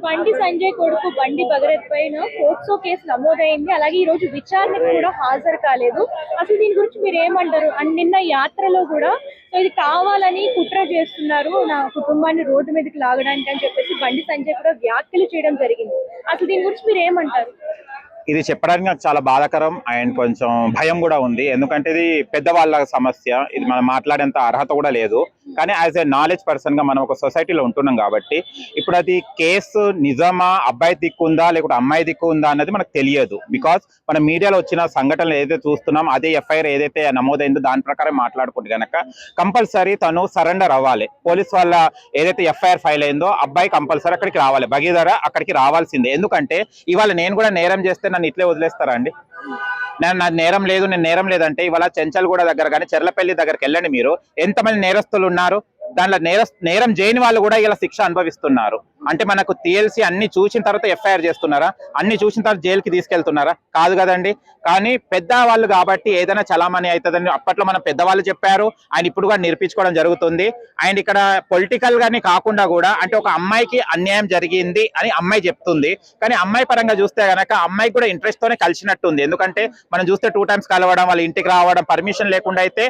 బండి సంజయ్ కొడుకు బండి భగరత్ పైన పోక్సో కేసు నమోదైంది. అలాగే ఈ రోజు విచారణకు కూడా హాజరు కాలేదు. అసలు దీని గురించి మీరు ఏమంటారు? అండ్ నిన్న యాత్రలో కూడా ఇది కావాలని కుట్ర చేస్తున్నారు, నా కుటుంబాన్ని రోడ్డు మీదకి లాగడానికి అని చెప్పేసి బండి సంజయ్ కూడా వ్యాఖ్యలు చేయడం జరిగింది. అసలు దీని గురించి మీరు ఏమంటారు? ఇది చెప్పడానికి నాకు చాలా బాధాకరం అండ్ కొంచెం భయం కూడా ఉంది. ఎందుకంటే ఇది పెద్దవాళ్ళ సమస్య, ఇది మనం మాట్లాడేంత అర్హత కూడా లేదు. కానీ యాజ్ ఏ నాలెడ్జ్ పర్సన్ గా మనం ఒక సొసైటీలో ఉంటున్నాం కాబట్టి ఇప్పుడు అది కేసు నిజమా, అబ్బాయి దిక్కు ఉందా లేకపోతే అమ్మాయి దిక్కు ఉందా అన్నది మనకు తెలియదు. బికాస్ మన మీడియాలో వచ్చిన సంఘటనలు ఏదైతే చూస్తున్నాం, అదే ఎఫ్ఐఆర్ ఏదైతే నమోదైందో దాని ప్రకారం మాట్లాడుకుంటే కనుక కంపల్సరీ తను సరెండర్ అవ్వాలి. పోలీస్ వాళ్ళ ఏదైతే ఎఫ్ఐఆర్ ఫైల్ అయిందో అబ్బాయి కంపల్సరీ అక్కడికి రావాలి, భగీరథ అక్కడికి రావాల్సిందే. ఎందుకంటే ఇవాళ నేను కూడా నేరం చేస్తే నన్ను ఇట్లే వదిలేస్తారా అండి? నా నేరం లేదు, నేను నేరం లేదంటే ఇవాళ చెంచల్గూడ దగ్గర కానీ చెర్లపల్లి దగ్గరికి వెళ్ళండి, మీరు ఎంతమంది నేరస్తులు ఉన్నారు? దాంట్లో నేరం చేయని వాళ్ళు కూడా ఇలా శిక్ష అనుభవిస్తున్నారు. అంటే మనకు టీఎల్సీ అన్ని చూసిన తర్వాత ఎఫ్ఐఆర్ చేస్తున్నారా? అన్ని చూసిన తర్వాత జైలుకి తీసుకెళ్తున్నారా? కాదు కదండి. కానీ పెద్దవాళ్ళు కాబట్టి ఏదైనా చలామణి అవుతుందని అప్పట్లో మన పెద్దవాళ్ళు చెప్పారు. ఆయన ఇప్పుడు కూడా నిరూపించుకోవడం జరుగుతుంది. అండ్ ఇక్కడ పొలిటికల్ గాని కాకుండా కూడా అంటే ఒక అమ్మాయికి అన్యాయం జరిగింది అని అమ్మాయి చెప్తుంది. కానీ అమ్మాయి పరంగా చూస్తే గనక అమ్మాయికి కూడా ఇంట్రెస్ట్ తోనే కలిసినట్టుంది. ఎందుకంటే మనం చూస్తే 2 times కలవడం, వాళ్ళ ఇంటికి రావడం, పర్మిషన్ లేకుండా అయితే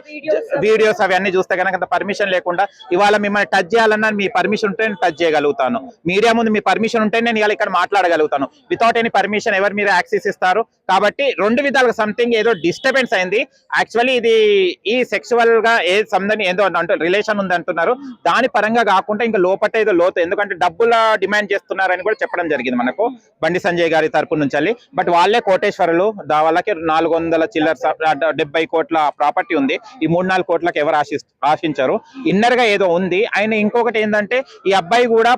వీడియోస్ అవన్నీ చూస్తే కనుక పర్మిషన్ లేకుండా ఇవాళ మిమ్మల్ని టచ్ చేయాలన్నా మీ పర్మిషన్ ఉంటే నేను టచ్ చేయగలుగుతాను. మీడియా ముందు మీ పర్మిషన్ ఉంటే నేను ఇవాళ ఇక్కడ మాట్లాడగలుగుతాను. వితౌట్ ఎనీ పర్మిషన్ ఎవరు మీరు యాక్సెస్ ఇస్తారు? కాబట్టి 2 విధాలుగా సంథింగ్ ఏదో డిస్టర్బెన్స్ అయింది. యాక్చువల్లీ ఇది ఈ సెక్సువల్ గా ఏ సంబంధం ఏదో అంటే రిలేషన్ ఉంది అంటున్నారు. దాని పరంగా కాకుండా ఇంకా లోపట ఏదో లోతు, ఎందుకంటే డబ్బుల డిమాండ్ చేస్తున్నారని కూడా చెప్పడం జరిగింది మనకు బండి సంజయ్ గారి తరపు నుంచి. బట్ వాళ్ళే కోటేశ్వరులు, వాళ్ళకి 400 చిల్లర 70 కోట్ల ప్రాపర్టీ ఉంది. ఈ 3-4 కోట్లకు ఎవరు ఆశించారు. ఇన్నర్ గా ఏదో ఉంది. ఆయన ఇంకొకటి ఏంటంటే ఈ అబ్బాయి కూడా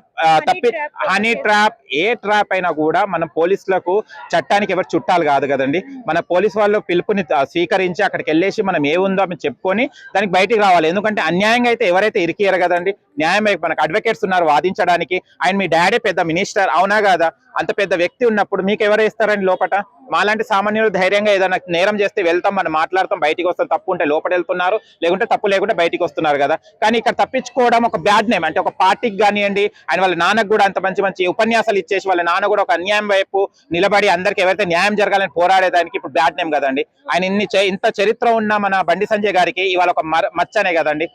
హనీ ట్రాప్, ఏ ట్రాప్ అయినా కూడా మన పోలీసులకు చట్టానికి ఎవరు చుట్టాలు కాదు కదండి. మన పోలీస్ వాళ్ళు పిలుపుని స్వీకరించి అక్కడికి వెళ్ళేసి మనం ఏముందో అని చెప్పుకొని దానికి బయటికి రావాలి. ఎందుకంటే అన్యాయంగా అయితే ఎవరైతే ఇరికియారు కదండి. న్యాయం మనకు అడ్వకేట్స్ ఉన్నారు వాదించడానికి. ఆయన మీ డాడీ పెద్ద మినిస్టర్, అవునా కదా? అంత పెద్ద వ్యక్తి ఉన్నప్పుడు మీకు ఎవరు ఇస్తారండి లోపట? మాలాంటి సామాన్యులు ధైర్యంగా ఏదైనా నేరం చేస్తే వెళ్తాం, మనం మాట్లాడతాం, బయటికి వస్తాం. తప్పు ఉంటే లోపల వెళ్తున్నారు, లేకుంటే తప్పు లేకుంటే బయటికి వస్తున్నారు కదా. కానీ ఇక్కడ తప్పించుకోవడం ఒక బ్యాడ్ నేమ్. అంటే ఒక పార్టీకి కానివ్వండి, ఆయన వాళ్ళ నాన్నకు కూడా అంత మంచి మంచి ఉపన్యాసాలు ఇచ్చేసి వాళ్ళ నాన్న కూడా ఒక అన్యాయం వైపు నిలబడి అందరికి ఎవరైతే న్యాయం జరగాలని పోరాడేదానికి ఇప్పుడు బ్యాడ్ నేమ్ కదండి. ఆయన ఇంత చరిత్ర ఉన్న మన బండి సంజయ్ గారికి ఇవాళ ఒక మచ్చనే కదండి.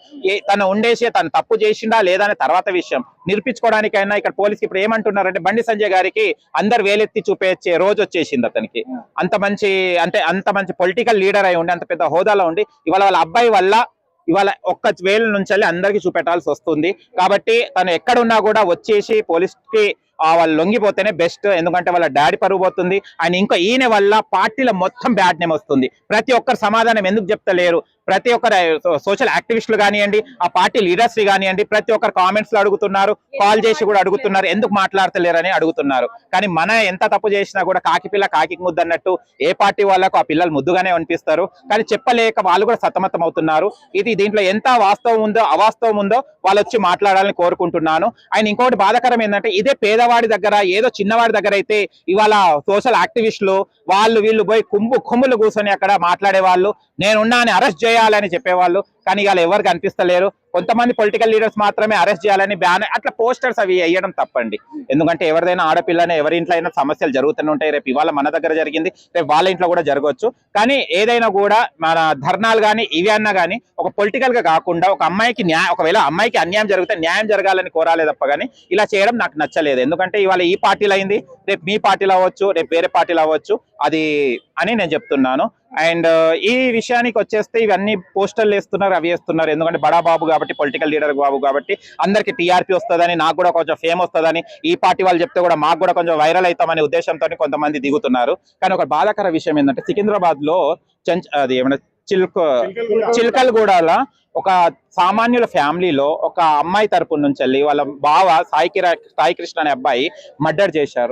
తను ఉండేసి తను తప్పు చేసిండా లేదా అనే తర్వాత విషయం నిరూపించుకోవడానికైనా ఇక్కడ పోలీసుకి ఇప్పుడు ఏమంటున్నారంటే బండి సంజయ్ గారికి అందరు వేలెత్తి చూపేచ్చే రోజు వచ్చేసింది అతనికి. అంత మంచి పొలిటికల్ లీడర్ అయి ఉండి, అంత పెద్ద హోదాలో ఉండి ఇవాళ వాళ్ళ అబ్బాయి వల్ల ఇవాళ ఒక్క వేల నుంచి అందరికీ చూపెట్టాల్సి వస్తుంది. కాబట్టి తను ఎక్కడున్నా కూడా వచ్చేసి పోలీస్కి వాళ్ళు లొంగిపోతేనే బెస్ట్. ఎందుకంటే వాళ్ళ డాడీ పరుగు పోతుంది. ఆయన ఇంకా ఈయన వల్ల పార్టీలో మొత్తం బ్యాడ్ నేమ్ వస్తుంది. ప్రతి ఒక్కరు సమాధానం ఎందుకు చెప్తలేరు? ప్రతి ఒక్కరు సోషల్ యాక్టివిస్టులు కానివ్వండి, ఆ పార్టీ లీడర్స్ కానివ్వండి, ప్రతి ఒక్కరు కామెంట్స్ లో అడుగుతున్నారు, కాల్ చేసి కూడా అడుగుతున్నారు, ఎందుకు మాట్లాడతలేరని అడుగుతున్నారు. కానీ మన ఎంత తప్పు చేసినా కూడా కాకి పిల్ల కాకి ముద్దు అన్నట్టు ఏ పార్టీ వాళ్ళకు ఆ పిల్లలు ముద్దుగానే అనిపిస్తారు. కానీ చెప్పలేక వాళ్ళు కూడా సతమతం అవుతున్నారు. దీంట్లో ఎంత వాస్తవం ఉందో అవాస్తవం ఉందో వాళ్ళు వచ్చి మాట్లాడాలని కోరుకుంటున్నాను. ఆయన ఇంకొకటి బాధాకరం ఏంటంటే ఇదే పేదవాడి దగ్గర ఏదో చిన్నవాడి దగ్గర అయితే ఇవాళ సోషల్ యాక్టివిస్టులు వాళ్ళు వీళ్ళు పోయి కొమ్ములు కూర్చొని అక్కడ మాట్లాడే వాళ్ళు, నేనున్నా అని అరెస్ట్ చేయాలని చెప్పేవాళ్ళు. కానీ ఇవాళ ఎవరు కనిపిస్తలేరు. కొంతమంది పొలిటికల్ లీడర్స్ మాత్రమే అరెస్ట్ చేయాలని బ్యానర్ అట్లా పోస్టర్స్ అవి వేయడం తప్పండి. ఎందుకంటే ఎవరిదైనా ఆడపిల్లనే ఎవరి ఇంట్లో అయినా సమస్యలు జరుగుతూనే ఉంటాయి. రేపు ఇవాళ మన దగ్గర జరిగింది, రేపు వాళ్ళ ఇంట్లో కూడా జరగవచ్చు. కానీ ఏదైనా కూడా మన ధర్నాలు కానీ ఇవి అన్నా కానీ ఒక పొలిటికల్ గా కాకుండా ఒక అమ్మాయికి ఒకవేళ అమ్మాయికి అన్యాయం జరిగితే న్యాయం జరగాలని కోరాలే తప్ప కానీ ఇలా చేయడం నాకు నచ్చలేదు. ఎందుకంటే ఇవాళ ఈ పార్టీలో అయింది, రేపు మీ పార్టీలో అవ్వచ్చు, రేపు వేరే పార్టీలో అవ్వచ్చు, అది అని నేను చెప్తున్నాను. అండ్ ఈ విషయానికి వచ్చేస్తే ఇవన్నీ పోస్టర్లు వేస్తున్నారు, అవి వేస్తున్నారు. ఎందుకంటే బడా బాబు కాబట్టి, పొలిటికల్ లీడర్ బాబు కాబట్టి అందరికి టీఆర్పీ వస్తుందని, నాకు కూడా కొంచెం ఫేమ్ వస్తుందని, ఈ పార్టీ వాళ్ళు చెప్తే కూడా మాకు కూడా కొంచెం వైరల్ అవుతామనే ఉద్దేశంతో కొంతమంది దిగుతున్నారు. కానీ ఒక బాధాకర విషయం ఏంటంటే సికింద్రాబాద్ లో అది ఏమైనా చిల్కల్గూడలో ఒక సామాన్యుల ఫ్యామిలీలో ఒక అమ్మాయి తరపు నుంచి వాళ్ళ బావ సాయి కృష్ణ అనే అబ్బాయి మర్డర్ చేశారు.